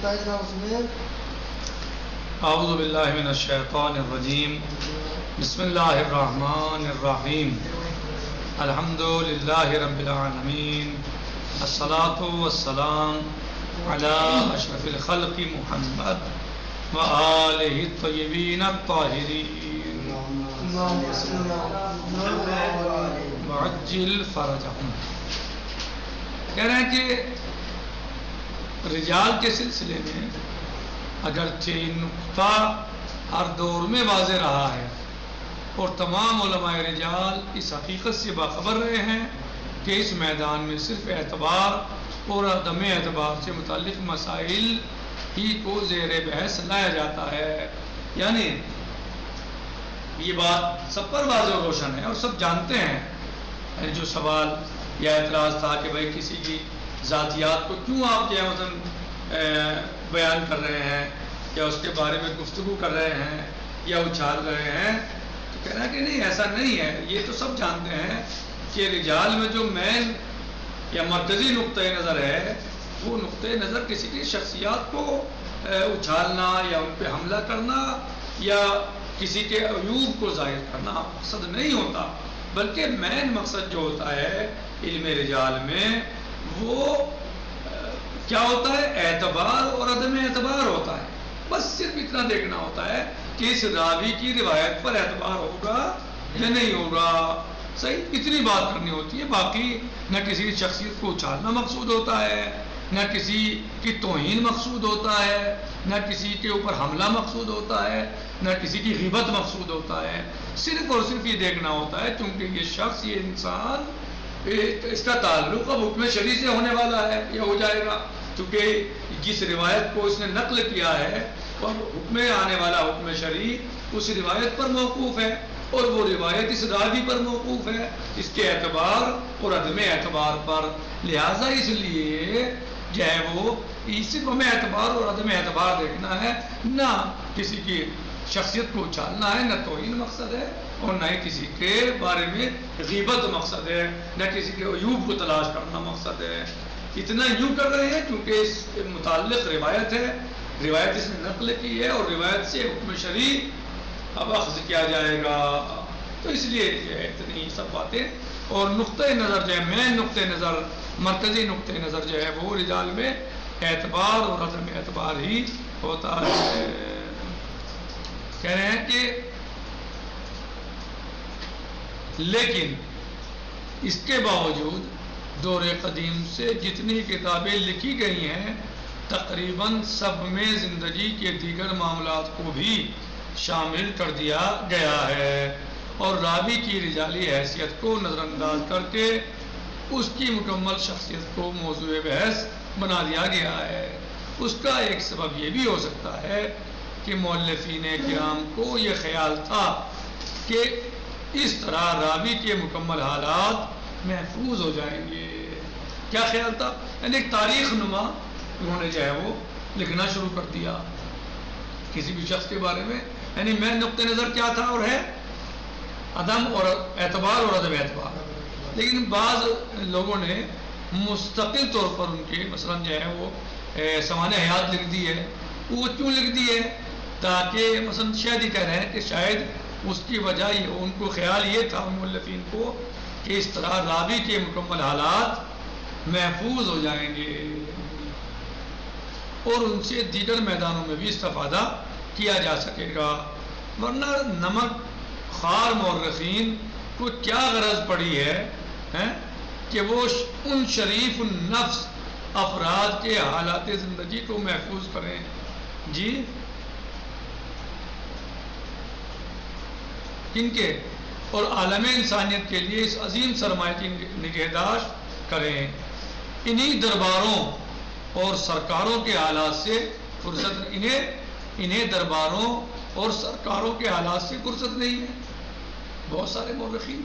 بتائے اس میں اعوذ باللہ من الشیطان الرجیم بسم اللہ الرحمن الرحیم الحمد للہ رب العالمین الصلاة والسلام علی اشرف الخلق محمد وآلہ الطیبین الطاہرین وعجل فرجہم. کہہ رہے ہیں کہ رجال کے سلسلے میں اگرچہ نقطہ ہر دور میں واضح رہا ہے اور تمام علماء رجال اس حقیقت سے باخبر رہے ہیں کہ اس میدان میں صرف اعتبار اور عدم اعتبار سے متعلق مسائل ہی کو زیر بحث لایا جاتا ہے. یعنی یہ بات سب پر واضح و روشن ہے اور سب جانتے ہیں. جو سوال یا اعتراض تھا کہ بھائی کسی کی ذاتیات کو کیوں آپ جو ہے مثلا بیان کر رہے ہیں یا اس کے بارے میں گفتگو کر رہے ہیں یا اچھال رہے ہیں، تو کہہ رہا ہے کہ نہیں، ایسا نہیں ہے. یہ تو سب جانتے ہیں کہ رجال میں جو مین یا مرکزی نقطۂ نظر ہے وہ نقطۂ نظر کسی کی شخصیات کو اچھالنا یا ان پہ حملہ کرنا یا کسی کے عیوب کو ظاہر کرنا مقصد نہیں ہوتا، بلکہ مین مقصد جو ہوتا ہے علم رجال میں وہ کیا ہوتا ہے؟ اعتبار اور عدم اعتبار ہوتا ہے. بس صرف اتنا دیکھنا ہوتا ہے کہ اس راوی کی روایت پر اعتبار ہوگا یا نہیں ہوگا. صحیح، اتنی بات کرنی ہوتی ہے. باقی نہ کسی شخصیت کو اچھالنا مقصود ہوتا ہے، نہ کسی کی توہین مقصود ہوتا ہے، نہ کسی کے اوپر حملہ مقصود ہوتا ہے، نہ کسی کی غیبت مقصود ہوتا ہے. صرف اور صرف یہ دیکھنا ہوتا ہے کیونکہ یہ شخص، یہ انسان، اس کا تعلق اب حکم شرعی سے ہونے والا ہے یا ہو جائے گا، کیونکہ جس روایت کو اس نے نقل کیا ہے اور حکم آنے والا حکم شرعی اس روایت پر موقوف ہے اور وہ روایت اس راوی پر موقوف ہے، اس کے اعتبار اور عدم اعتبار پر. لہٰذا اس لیے جو ہے وہ صرف ہمیں اعتبار اور عدم اعتبار دیکھنا ہے، نہ کسی کی شخصیت کو اچھالنا ہے، نہ توہین مقصد ہے اور نہ ہی کسی کے بارے میں غیبت مقصد ہے، نہ کسی کے عیوب کو تلاش کرنا مقصد ہے. اتنا یوں کر رہے ہیں کیونکہ اس متعلق روایت ہے، روایت اس نے نقل کی ہے اور روایت سے حکم شرعی اب اخذ کیا جائے گا. تو اس لیے اتنی سب باتیں اور نقطۂ نظر جو ہے، مین نقطۂ نظر، مرکزی نقطۂ نظر جو ہے وہ رجال میں اعتبار اور عدم اعتبار ہی ہوتا ہے. کہہ رہے ہیں کہ لیکن اس کے باوجود دور قدیم سے جتنی کتابیں لکھی گئی ہیں تقریباً سب میں زندگی کے دیگر معاملات کو بھی شامل کر دیا گیا ہے اور راوی کی رجالی حیثیت کو نظر انداز کر کے اس کی مکمل شخصیت کو موضوع بحث بنا دیا گیا ہے. اس کا ایک سبب یہ بھی ہو سکتا ہے کہ مؤلفین کرام کو یہ خیال تھا کہ اس طرح راوی کے مکمل حالات محفوظ ہو جائیں گے. کیا خیال تھا؟ یعنی ایک تاریخ نما انہوں نے جو ہے وہ لکھنا شروع کر دیا کسی بھی شخص کے بارے میں. یعنی میں نقطۂ نظر کیا تھا اور ہے عدم اور اعتبار اور عدم اعتبار. لیکن بعض لوگوں نے مستقل طور پر ان کے مثلا جو ہے وہ سوانح حیات لکھ دی ہے. وہ کیوں لکھ دی ہے؟ تاکہ مثلا شاید یہ کہہ رہے ہیں کہ شاید اس کی وجہ یہ، ان کو خیال یہ تھا مؤلفین کو کہ اس طرح راوی کے مکمل حالات محفوظ ہو جائیں گے اور ان سے دیگر میدانوں میں بھی استفادہ کیا جا سکے گا. ورنہ نمک خوار مورخین کو کیا غرض پڑی ہے کہ وہ ان شریف النفس افراد کے حالات زندگی کو محفوظ کریں. جی کن کے؟ اور عالم انسانیت کے لیے اس عظیم سرمایہ کی نگہداشت کریں. انہی درباروں اور سرکاروں کے حالات سے فرصت، انہیں درباروں اور سرکاروں کے حالات سے فرصت نہیں ہے. بہت سارے مورخین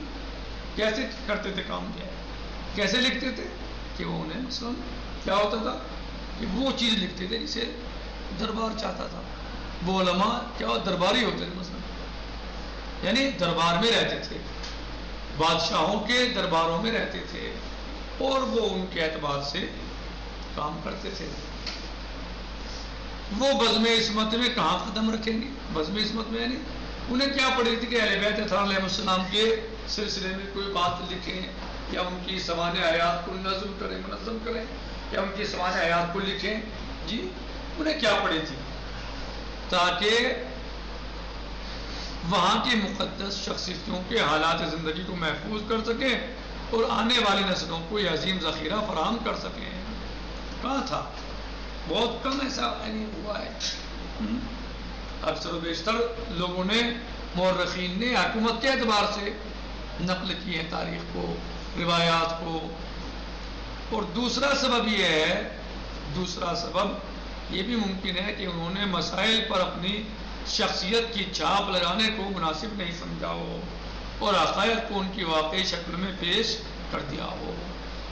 کیسے کرتے تھے کام کیا ہے، کیسے لکھتے تھے کہ وہ انہیں مثلا کیا ہوتا تھا کہ وہ چیز لکھتے تھے جسے دربار چاہتا تھا. وہ علماء کیا درباری ہوتے تھے، مثلا یعنی دربار میں رہتے تھے، بادشاہوں کے درباروں میں رہتے تھے اور وہ ان کے اعتبار سے کام کرتے تھے. وہ بزم عصمت میں کہاں قدم رکھیں گے؟ بزم عصمت میں یعنی انہیں کیا پڑی تھی کہ اہل بیت اطہار علیہ السلام کے سلسلے میں کوئی بات لکھیں یا ان کی سوانح حیات کو نظم کریں، منظم کریں، یا ان کی سوانح حیات کو لکھیں؟ جی انہیں کیا پڑی تھی؟ تاکہ وہاں کی مقدس شخصیتوں کے حالات زندگی کو محفوظ کر سکیں اور آنے والی نسلوں کو یہ عظیم ذخیرہ فراہم کر سکیں۔ کہاں تھا؟ بہت کم ایسا ہوا ہے۔ اکثر و بیشتر لوگوں نے، مورخین نے حکومت کے اعتبار سے نقل کی ہے تاریخ کو، روایات کو۔ اور دوسرا سبب یہ ہے، دوسرا سبب یہ بھی ممکن ہے کہ انہوں نے مسائل پر اپنی شخصیت کی چھاپ لگانے کو مناسب نہیں سمجھا ہو اور حقائق کو ان کی واقعی شکل میں پیش کر دیا ہو۔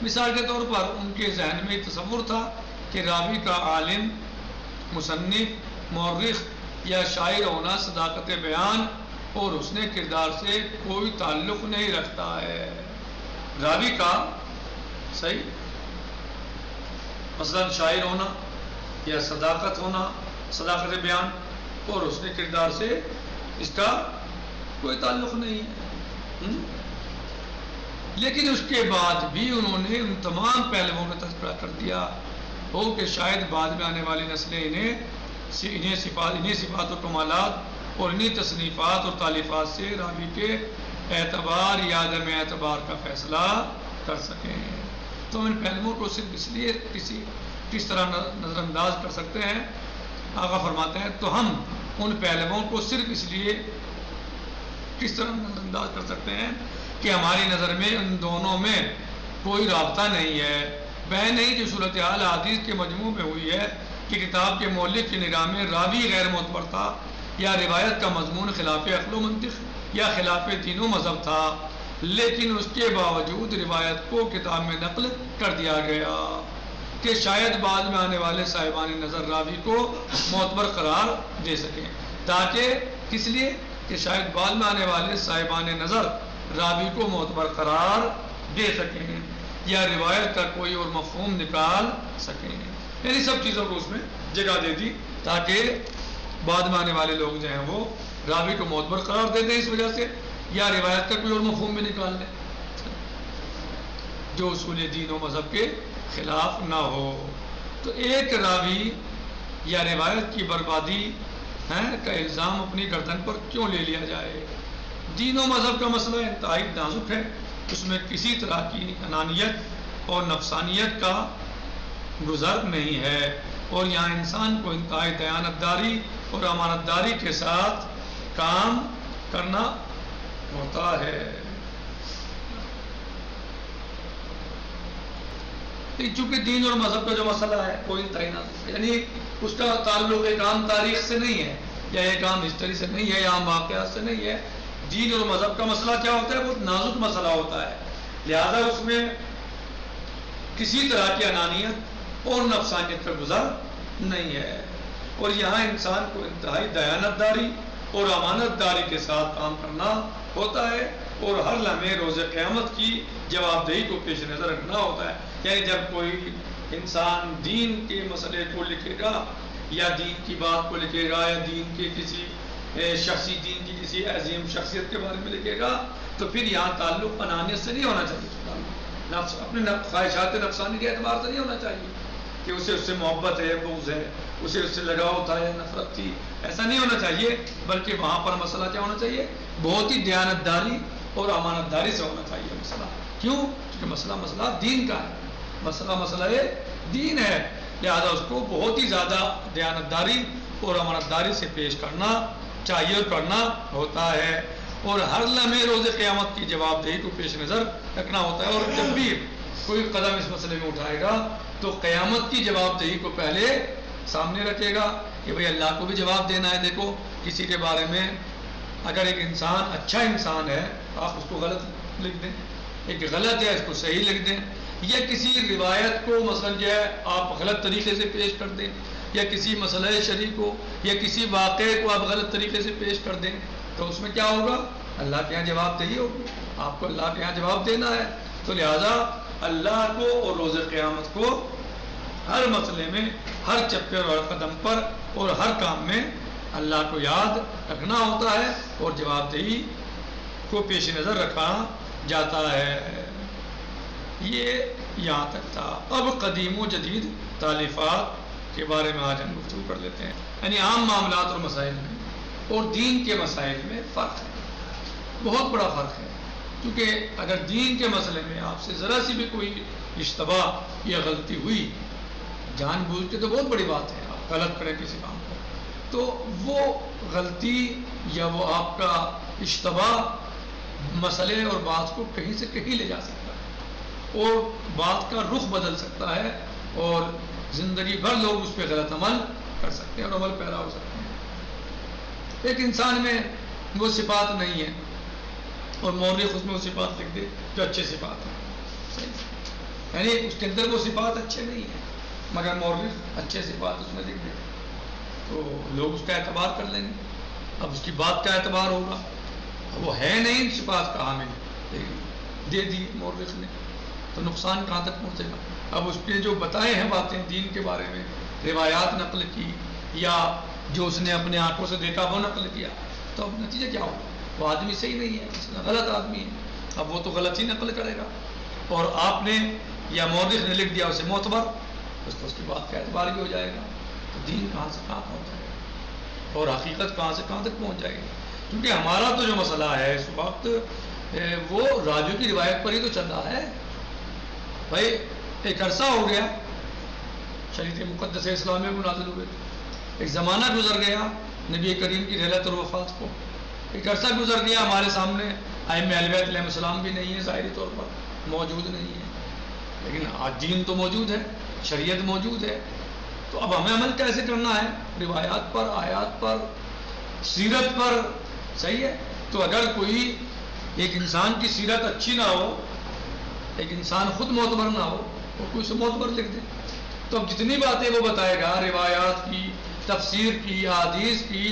مثال کے طور پر ان کے ذہن میں تصور تھا کہ راوی کا عالم، مصنف، مورخ یا شاعر ہونا صداقت بیان اور حسن کردار سے کوئی تعلق نہیں رکھتا ہے۔ راوی کا صحیح مثلا شاعر ہونا یا صداقت ہونا، صداقت بیان اور حسن کردار سے اس کا کوئی تعلق نہیں ہے۔ لیکن اس کے بعد بھی انہوں نے ان تمام پہلوؤں کا تذکرہ کر دیا ہو کہ شاید بعد میں آنے والی نسلیں انہیں صفات و کمالات اور انہیں تصنیفات اور تالیفات سے راوی کے اعتبار یا عدم اعتبار کا فیصلہ کر سکیں۔ تو ہم ان پہلوؤں کو صرف اس لیے کس طرح نظر انداز کر سکتے ہیں؟ آقا فرماتے ہیں تو ہم ان پہلوؤں کو صرف اس لیے کس طرح نظر انداز کر سکتے ہیں کہ ہماری نظر میں ان دونوں میں کوئی رابطہ نہیں ہے۔ بہن نہیں جو صورتحال حدیث کے مجموع میں ہوئی ہے کہ کتاب کے مؤلف کی نگاہ میں راوی غیر معتبر تھا یا روایت کا مضمون خلاف عقل و منطق یا خلاف دین و مذہب تھا، لیکن اس کے باوجود روایت کو کتاب میں نقل کر دیا گیا کہ شاید بعد میں آنے والے صاحبان نظر راوی کو معتبر قرار دے سکیں، تاکہ کس لیے کہ شاید بعد میں آنے والے صاحبان نظر راوی کو معتبر قرار دے سکیں یا روایت کا کوئی اور مفہوم نکال سکیں۔ یعنی سب چیزوں کو اس میں جگہ دے دی تاکہ بعد میں آنے والے لوگ جو ہیں وہ راوی کو معتبر قرار دے دیں اس وجہ سے، یا روایت کا کوئی اور مفہوم بھی نکال لیں جو اصول دین و مذہب کے خلاف نہ ہو۔ تو ایک راوی یا روایت کی بربادی کا الزام اپنی گردن پر کیوں لے لیا جائے؟ دین و مذہب کا مسئلہ انتہائی نازک ہے، اس میں کسی طرح کی انانیت اور نفسانیت کا گزر نہیں ہے، اور یہاں انسان کو انتہائی دیانتداری اور امانت داری کے ساتھ کام کرنا ہوتا ہے۔ چونکہ دین اور مذہب کا جو مسئلہ ہے کوئی انتہائی نازک ہے، یعنی اس کا تعلق ایک عام تاریخ سے نہیں ہے یا ایک عام ہسٹری سے نہیں ہے یا عام واقعات سے نہیں ہے۔ دین اور مذہب کا مسئلہ کیا ہوتا ہے؟ بہت نازک مسئلہ ہوتا ہے، لہذا اس میں کسی طرح کی انانیت اور نفسانیت کا گزر نہیں ہے، اور یہاں انسان کو انتہائی دیانت داری اور امانت داری کے ساتھ کام کرنا ہوتا ہے، اور ہر لمحے روز قیامت کی جواب دہی کو پیش نظر رکھنا ہوتا ہے۔ یعنی جب کوئی انسان دین کے مسئلے کو لکھے گا یا دین کی بات کو لکھے گا یا دین کے کسی شخصی دین کی کسی عظیم شخصیت کے بارے میں لکھے گا تو پھر یہاں تعلق انانیت سے نہیں ہونا چاہیے، اپنے خواہشات نفسانی کے اعتبار سے نہیں ہونا چاہیے کہ اسے اس سے محبت ہے، بغض ہے، اسے اس سے لگاؤ تھا یا نفرت تھی، ایسا نہیں ہونا چاہیے، بلکہ وہاں پر مسئلہ کیا ہونا چاہیے؟ بہت ہی دیانت داری اور امانت داری سے ہونا چاہیے مسئلہ۔ کیوں؟ کیونکہ مسئلہ دین کا ہے، مسئلہ دین ہے، لہذا اس کو بہت ہی زیادہ دیانت داری اور امانت داری سے پیش کرنا چاہیے اور کرنا ہوتا ہے، اور ہر لمحے روز قیامت کی جواب دہی کو پیش نظر رکھنا ہوتا ہے۔ اور جب بھی کوئی قدم اس مسئلے میں اٹھائے گا تو قیامت کی جواب دہی کو پہلے سامنے رکھے گا کہ بھئی اللہ کو بھی جواب دینا ہے۔ دیکھو کسی کے بارے میں اگر ایک انسان اچھا انسان ہے آپ اس کو غلط لکھ دیں، ایک غلط ہے اس کو صحیح لکھ دیں، یا کسی روایت کو مثلا جو ہے آپ غلط طریقے سے پیش کر دیں، یا کسی مسئلہ شرعی کو یا کسی واقعے کو آپ غلط طریقے سے پیش کر دیں، تو اس میں کیا ہوگا؟ اللہ کے یہاں جواب دہی ہوگی، آپ کو اللہ کے یہاں جواب دینا ہے۔ تو لہذا اللہ کو اور روز قیامت کو ہر مسئلے میں، ہر چپے اور ہر قدم پر اور ہر کام میں اللہ کو یاد رکھنا ہوتا ہے اور جواب دہی کو پیش نظر رکھا جاتا ہے۔ یہ یہاں تک تھا۔ اب قدیم و جدید تالیفات کے بارے میں آج ہم گفتگو کر لیتے ہیں۔ یعنی عام معاملات اور مسائل میں اور دین کے مسائل میں فرق ہے، بہت بڑا فرق ہے۔ کیونکہ اگر دین کے مسئلے میں آپ سے ذرا سی بھی کوئی اشتباہ یا غلطی ہوئی، جان بوجھ کے تو بہت بڑی بات ہے، آپ غلط کریں کسی کام کو، تو وہ غلطی یا وہ آپ کا اشتباہ مسئلے اور بات کو کہیں سے کہیں لے جا سکتا ہے اور بات کا رخ بدل سکتا ہے اور زندگی بھر لوگ اس پہ غلط عمل کر سکتے ہیں اور عمل پیرا ہو سکتے ہیں۔ ایک انسان میں وہ صفات نہیں ہے اور مورخ اس میں وہ صفات لکھ دے جو اچھے صفات ہیں، صحیح، یعنی اس کے اندر وہ صفات اچھے نہیں ہیں مگر مورخ اچھے صفات اس میں لکھ دے تو لوگ اس کا اعتبار کر لیں گے۔ اب اس کی بات کا اعتبار ہوگا، وہ ہے نہیں صفات کا حامل، دے دی مورخ نے تو نقصان کہاں تک پہنچے گا۔ اب اس نے جو بتائے ہیں باتیں دین کے بارے میں، روایات نقل کی یا جو اس نے اپنے آنکھوں سے دیکھا وہ نقل کیا، تو اب نتیجہ کیا ہوگا؟ وہ آدمی صحیح نہیں ہے، غلط آدمی ہے، اب وہ تو غلط ہی نقل کرے گا۔ اور آپ نے یا مورخ نے لکھ دیا اسے معتبر، اس کی بات کا اعتبار بھی ہو جائے گا، تو دین کہاں سے کہاں پہنچ جائے گا اور حقیقت کہاں سے کہاں تک پہنچ جائے گی۔ کیونکہ ہمارا تو جو مسئلہ ہے اس وقت وہ راجو کی روایت پر ہی تو چل رہا ہے۔ بھائی ایک عرصہ ہو گیا شریعت مقدس اسلامیہ کو نازل ہوئے، ایک زمانہ گزر گیا نبی کریم کی رحلت اور وفات کو، ایک عرصہ گزر گیا، ہمارے سامنے ائمہ اہل بیت علیہ السلام بھی نہیں ہے، ظاہری طور پر موجود نہیں ہے، لیکن آج دین تو موجود ہے، شریعت موجود ہے، تو اب ہمیں عمل کیسے کرنا ہے؟ روایات پر، آیات پر، سیرت پر، صحیح ہے۔ تو اگر کوئی ایک انسان کی سیرت اچھی نہ ہو، ایک انسان خود معتبر نہ ہو، وہ کوئی سے معتبر لکھ دے، تو اب جتنی باتیں وہ بتائے گا روایات کی، تفسیر کی، حدیث کی،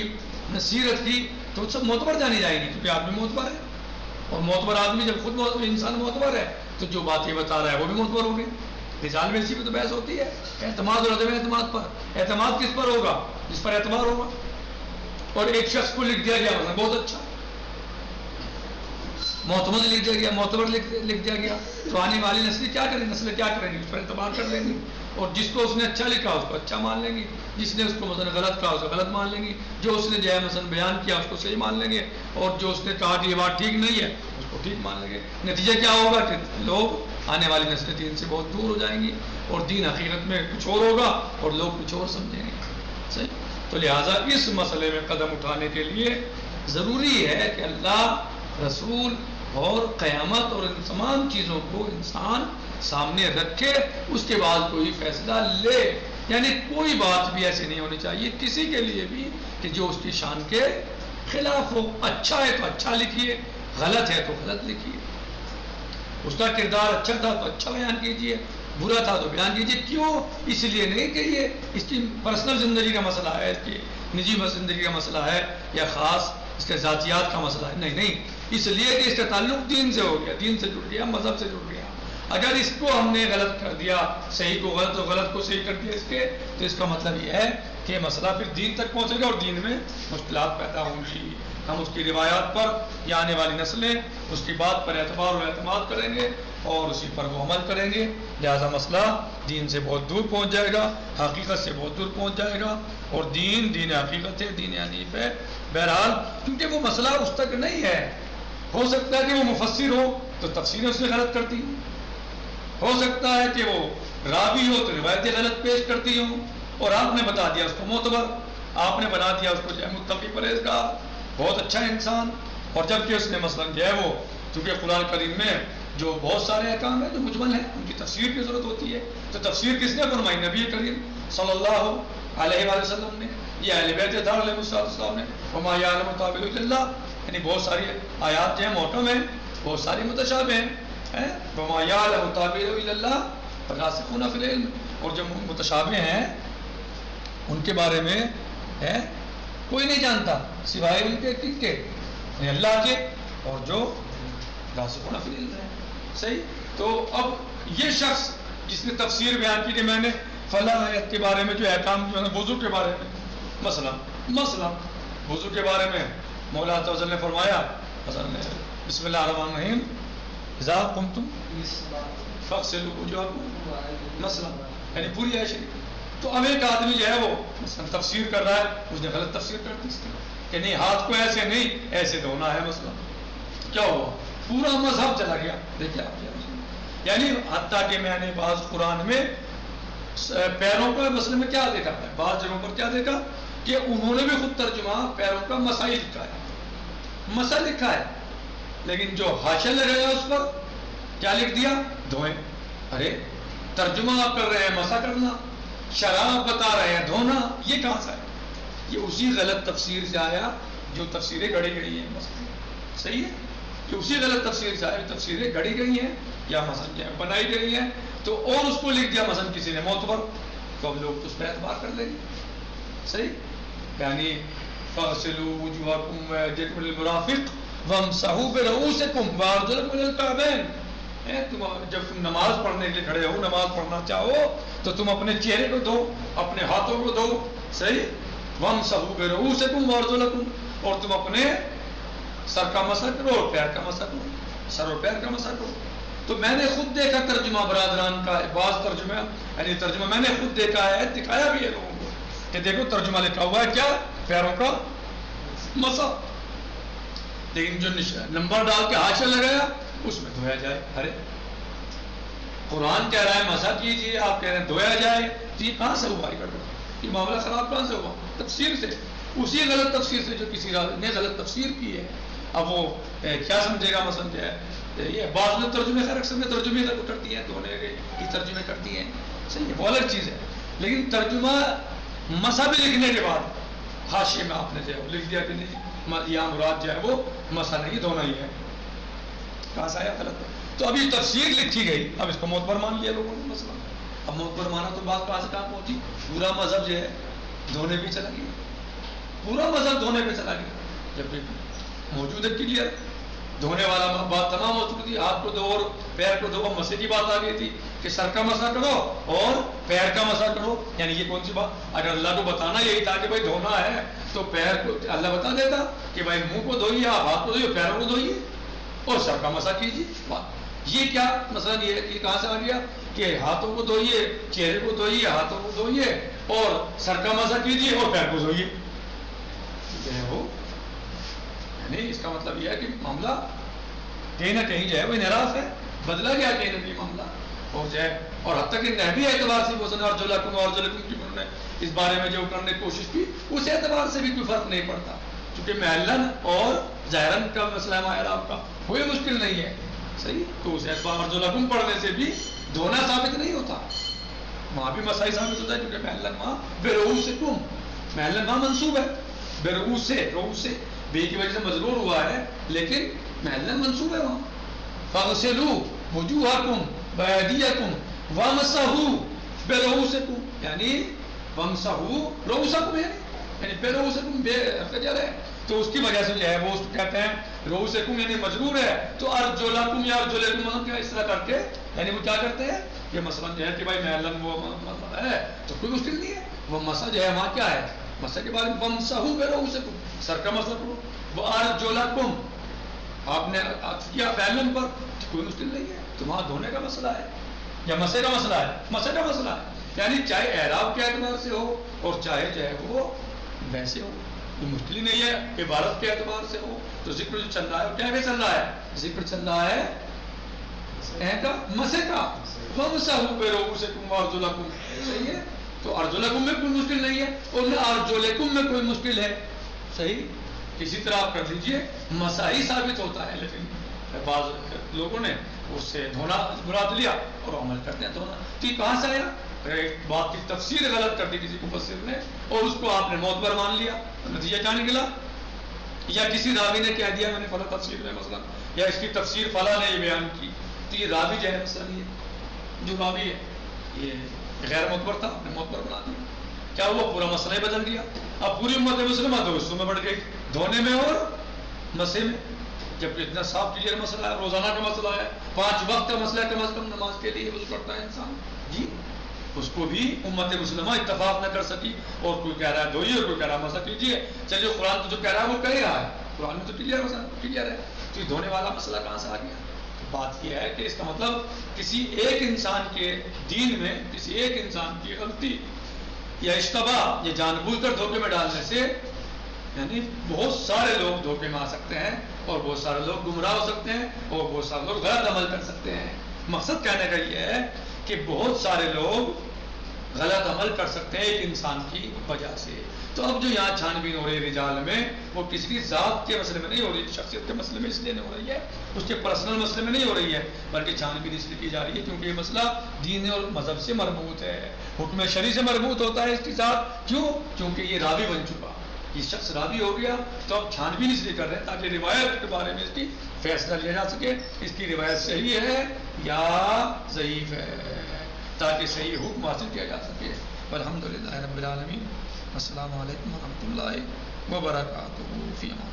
سیرت کی، تو سب معتبر جانی جائیں گی کیونکہ آدمی معتبر ہے، اور معتبر آدمی جب خود انسان معتبر ہے تو جو باتیں بتا رہا ہے وہ بھی معتبر ہوگی۔ رجال میں اسی پہ تو بحث ہوتی ہے، اعتماد اور عدم اعتماد پر۔ اعتماد کس پر ہوگا؟ جس پر اعتبار ہوگا۔ اور ایک شخص کو لکھ دیا گیا مثلا بہت اچھا، معتمد لکھ دیا گیا، معتبر لکھ دیا گیا، تو آنے والی نسلیں کیا کریں گی؟ نسلیں کیا کریں گی؟ اس پر اعتبار کر لیں گی، اور جس کو اس نے اچھا لکھا اس کو اچھا مان لیں گی، جس نے اس کو مثلا غلط کہا اس کو غلط مان لیں گی، جو اس نے جو ہے مثلا بیان کیا اس کو صحیح مان لیں گے، اور جو اس نے کہا کہ یہ بات ٹھیک نہیں ہے اس کو ٹھیک مان لیں گے۔ نتیجہ کیا ہوگا کہ لوگ آنے والی نسلیں دین سے بہت دور ہو جائیں گی اور دین حقیقت میں کچھ اور ہوگا اور لوگ کچھ اور سمجھیں گے، صحیح۔ تو لہٰذا اس مسئلے میں قدم اٹھانے کے لیے ضروری ہے کہ اللہ، رسول اور قیامت اور ان تمام چیزوں کو انسان سامنے رکھے، اس کے بعد کوئی فیصلہ لے۔ یعنی کوئی بات بھی ایسی نہیں ہونی چاہیے کسی کے لیے بھی کہ جو اس کی شان کے خلاف ہو۔ اچھا ہے تو اچھا لکھیے، غلط ہے تو غلط لکھیے۔ اس کا کردار اچھا تھا تو اچھا بیان کیجیے، برا تھا تو بیان کیجیے۔ کیوں؟ اس لیے نہیں کہ یہ اس کی پرسنل زندگی کا مسئلہ ہے، اس کی نجی زندگی کا مسئلہ ہے یا خاص اس کے ذاتیات کا مسئلہ ہے، نہیں، اس لیے کہ اس کا تعلق دین سے ہو گیا، دین سے جڑ گیا، مذہب سے جڑ گیا۔ اگر اس کو ہم نے غلط کر دیا، صحیح کو غلط اور غلط کو صحیح کر دیا اس کے، تو اس کا مطلب یہ ہے کہ مسئلہ پھر دین تک پہنچے گا اور دین میں مشکلات پیدا ہوں گی۔ ہم اس کی روایات پر یا آنے والی نسلیں اس کی بات پر اعتبار اور اعتماد کریں گے اور اسی پر وہ عمل کریں گے، لہذا مسئلہ دین سے بہت دور پہنچ جائے گا، حقیقت سے بہت دور پہنچ جائے گا، اور دین حقیقت ہے، دین حنیف ہے۔ بہرحال کیونکہ وہ مسئلہ اس تک نہیں ہے، ہو سکتا ہے کہ وہ مفسر ہو تو تفسیریں اس نے غلط کرتی، ہو سکتا ہے کہ وہ راوی ہو تو روایتیں غلط پیش کرتی ہوں، اور آپ نے بتا دیا اس کو معتبر، آپ نے بنا دیا اس کو جو ہے متقی پرہیزگار، بہت اچھا انسان، اور جبکہ اس نے مثلا جو ہے وہ چونکہ قرآن کریم میں جو بہت سارے احکام ہیں جو مجمل ہیں ان کی تفسیر کی ضرورت ہوتی ہے، تو تفسیر کس نے فرمائی؟ نبی کریم صلی اللہ علیہ وآلہ وسلم نے، یہ اہل بیت اطہار علیہ السلام نے، وما یعلم تاویلہ الا اللہ، یعنی بہت ساری آیات جو ہیں محکم ہیں، بہت ساری متشابہ ہیں، وما یعلم تاویلہ الا اللہ والراسخون فی العلم، اور جو متشابہ ہیں ان کے بارے میں کوئی نہیں جانتا سوائے ان کے کن کے، یعنی اللہ کے، اور جو راسخون فی العلم ہے، صحیح۔ تو اب یہ شخص جس نے تفسیر بیان کی کہ میں نے فلاں آیت کے بارے میں جو احکام جو ہے وضو کے بارے میں مثلا وضو کے بارے میں مولا عز و جل نے فرمایا بسم اللہ الرحمن الرحیم اذا قمتم فاغسلوا وجوہکم مثلا، یعنی پوری آیت شریف. تو اب ایک آدمی جو ہے وہ مثلا تفسیر کر رہا ہے، اس نے غلط تفسیر کر دی اس کی کہ نہیں ہاتھ کو ایسے نہیں ایسے دھونا ہے مثلا. کیا ہوا؟ پورا مذہب چلا گیا. دیکھیں آپ، یعنی حتیٰ کہ میں نے بعض قرآن میں پیروں کا مسئلے میں کیا دیکھا ہے، بعض جگہوں پر کیا دیکھا کہ انہوں نے بھی خود ترجمہ پیروں کا مسا ہی لکھا ہے، مسا لکھا ہے، لیکن جو حاشیہ لگایا اس پر کیا لکھ دیا؟ دھوئیں. ارے ترجمہ آپ کر رہے ہیں مسا کرنا، شراب بتا رہے ہیں دھونا، یہ کہاں سے ہے؟ یہ اسی غلط تفسیر سے آیا جو تفسیریں گڑی گئی ہیں. مسئلہ صحیح ہے کہ اسی غلط تفسیر سے آیا جو تفسیریں گڑی گئی ہیں یا مثلا بنائی گئی ہیں، تو اور اس کو لکھ دیا مثلا کسی نے معتبر، تو اب لوگ اس پہ اعتبار کر لیں گے. صحیح، یعنی فاغسلوا وجوہکم وایدیکم للمرافق وامسحوا برؤوسکم وارجلکم الی الکعبین. تم جب تم نماز پڑھنے کے لیے کھڑے ہو، نماز پڑھنا چاہو تو تم اپنے چہرے کو دھو، اپنے ہاتھوں کو دھو. صحیح، وامسحوا برؤوسکم وارجلکم، اور تم اپنے سر کا مسح کرو اور پیر کا مسح کرو، سر اور پیر کا مسح کرو. تو میں نے خود دیکھا ترجمہ برادران کا، بعض ترجمہ یعنی ترجمہ میں نے خود دیکھا ہے، دکھایا بھی ہے لوگوں کو کہ دیکھو ترجمہ لکھا ہوا ہے کیا؟ پیروں کا مسح. لیکن جو نمبر ڈال کے حاشیہ لگایا اس میں دھویا جائے. ارے قرآن کہہ رہا ہے مسح کیجیے، آپ کہہ رہے ہیں دھویا جائے، تو یہ کہاں سے ہوا؟ یہ معاملہ خراب کہاں سے ہوا؟ تفسیر سے، اسی غلط تفسیر سے جو کسی نے غلط تفسیر کی ہے. اب وہ کیا سمجھے گا مثلا کیا ہے یہ بعض میں ترجمے خیر اکثر میں ترجمے کرتی ہیں، دھونے کی ترجمے کرتی ہیں. صحیح ہے، وہ الگ چیز ہے. لیکن ترجمہ مسح بھی لکھنے کے بعد حاشیے میں آپ نے جو ہے لکھ دیا کہ نہیں یہاں مراد جو ہے وہ مسح نہیں دھونا ہی ہے. کہاں سے آیا؟ غلط. تو اب یہ تفسیر لکھی گئی، اب اس کو معتبر مان لیا لوگوں نے مثلا. اب معتبر مانا تو بات کہاں سے کہاں پہنچی؟ پورا مذہب جو ہے دھونے بھی چلا گیا، پورا مذہب دھونے پہ چلا گیا. جب موجود ہے کلیئر دھونے والا بات تمام ہو چکی تھی، ہاتھ کو دھو اور پیر کو دھو. مسح کی بات آ گئی تھی کہ سر کا مسح کرو اور پیر کا مسح کرو. یعنی یہ کون سی بات؟ اگر اللہ کو بتانا یہی تھا کہ بھائی دھونا ہے تو پیر کو اللہ بتا دیتا کہ بھائی منہ کو دھوئیے، آپ ہاتھ کو دھوئیے، پیروں کو دھوئیے اور سر کا مسح کیجیے. یہ کیا مثلا یہ کہاں سے آ گیا کہ ہاتھوں کو دھوئیے، چہرے کو دھوئیے، ہاتھوں کو دھوئیے اور سر کا مسح کیجیے اور پیر کو دھوئیے. وہ نہیں، اس کا مطلب یہ ہے کہ معاملہ کہیں نہ کہیں جو ہے وہ انحراف ہے، بدلا گیا کہیں نہ کہیں معاملہ. اور جو ہے اور حتیٰ کہ نحوی اعتبار سے وزن اور جلکم کی انہوں نے اس بارے میں جو کرنے کی کوشش کی، اس اعتبار سے بھی کوئی فرق نہیں پڑتا، کیونکہ محلن اور ظاہرن کا مسئلہ اعراب کا کوئی مشکل نہیں ہے. صحیح، تو اس اعتبار جلکم پڑھنے سے بھی دھونا ثابت نہیں ہوتا، وہاں بھی مسائی ثابت ہوتا ہے، کیونکہ محلن وہاں برؤوسکم، محلن وہاں منصوب ہے، برؤوس سے، رؤوس سے بے کی وجہ سے مجرور ہوا ہے، لیکن محلن منصوب ہے وہاں. فاغسلوا وجوہکم وایدیکم وامسحوا برؤوسکم، یعنی وامسحوا رؤوسکم، یعنی برؤوسکم بے خجر ہے، تو اس کی وجہ سے جو ہے وہ اس کو کہتے ہیں رؤوسکم یعنی مجرور ہے، تو ارجلکم یا ارجلکم مطلب کیا اس طرح کر کے یعنی وہ کیا کرتے ہیں کہ مثلا جو ہے کہ بھائی محلن وہ مطلب ہے تو کوئی مشکل نہیں ہے. وہ مسح جو ہے وہاں کیا ہے؟ مسح کے بارے میں وامسحوا برؤوسکم، سر کا مسح کرو. وہ ارجلکم آپ نے کیا محلن پر، کوئی مشکل نہیں ہے، تو وہاں دھونے کا مسئلہ ہے یا مسح کا مسئلہ ہے؟ مسح کا مسئلہ ہے، یعنی چاہے اعراب کے اعتبار سے ہو اور چاہے جو ہے وہ ویسے ہو، کوئی مشکل ہی نہیں ہے. عبارت کے اعتبار سے ہو تو ذکر جو چل رہا ہے کیا کہ چل رہا ہے؟ ذکر چل رہا ہے مسح کا. وامسحوا برؤوسکم وارجلکم، صحیح ہے، تو ارجلکم میں کوئی مشکل نہیں ہے اور نہ ارجلکم میں کوئی مشکل ہے. صحیح، اسی طرح آپ کر لیجئے، مسائی ثابت ہوتا ہے، لیکن بعض لوگوں نے اس سے دھونا مراد لیا اور عمل کرتے ہیں دھونا. تو یہ کہاں سے آیا؟ بات کی تفسیر غلط کر دی کسی مفسر نے اور اس کو آپ نے معتبر مان لیا، نتیجہ کیا نکلا؟ یا کسی راوی نے کہہ دیا میں نے فلاں تفسیر میں مثلا، یا اس کی تفسیر فلاں نے یہ بیان کی، تو یہ راوی جو ہے مثلا یہ جو راوی ہے یہ غیر معتبر تھا، نے معتبر بنا دیا. کیا ہوا؟ پورا مسئلہ ہی بدل دیا. اب پوری امت مسلمہ دو حصوں میں بڑھ گئی، دھونے میں اور مسح میں. جب اتنا صاف کلیئر مسئلہ ہے، روزانہ کا مسئلہ ہے، 5 وقت کا مسئلہ ہے، کم از کم نماز کے لیے وضو کرتا ہے انسان. جی اس کو بھی امت مسلمہ اتفاق نہ کر سکی، اور کوئی کہہ رہا ہے دھوئیے اور کوئی کہہ رہا ہے مسئلہ کیجیے. چلیے قرآن تو جو کہہ رہا ہے وہ کہہ رہا ہے، قرآن میں تو کلیئر ہے، تو دھونے والا مسئلہ کہاں سے آ گیا؟ بات یہ ہے کہ اس کا مطلب کسی ایک انسان کے دین میں کسی ایک انسان کی غلطی یا اشتباہ یا جان بوجھ کر دھوکے میں ڈالنے سے یعنی بہت سارے لوگ دھوکے میں آ سکتے ہیں، اور بہت سارے لوگ گمراہ ہو سکتے ہیں، اور بہت سارے لوگ غلط عمل کر سکتے ہیں. مقصد کہنے کا یہ ہے کہ بہت سارے لوگ غلط عمل کر سکتے ہیں ایک انسان کی وجہ سے. تو اب جو یہاں چھان بین ہو رہی ہے رجال میں، وہ کسی کی ذات کے مسئلے میں نہیں ہو رہی، شخصیت کے مسئلے میں اس لیے نہیں ہو رہی ہے، اس کے پرسنل مسئلے میں نہیں ہو رہی ہے، بلکہ چھان بین اس لیے کی جا رہی ہے کیونکہ یہ مسئلہ دین اور مذہب سے مربوط ہے، حکم شرعی سے مربوط ہوتا ہے اس کے ساتھ. کیوں؟ کیونکہ یہ راوی بن چکا، یہ شخص راوی ہو گیا. تو اب چھان بین اس لیے کر رہے ہیں تاکہ روایت کے بارے میں اس کی فیصلہ لیا جا سکے، اس کی روایت صحیح ہے یا ضعیف ہے، تاکہ صحیح حکم حاصل کیا جا سکے. الحمدللہ رب العالمین. السلام علیکم ورحمۃ اللہ وبرکاتہ. فی امان اللہ.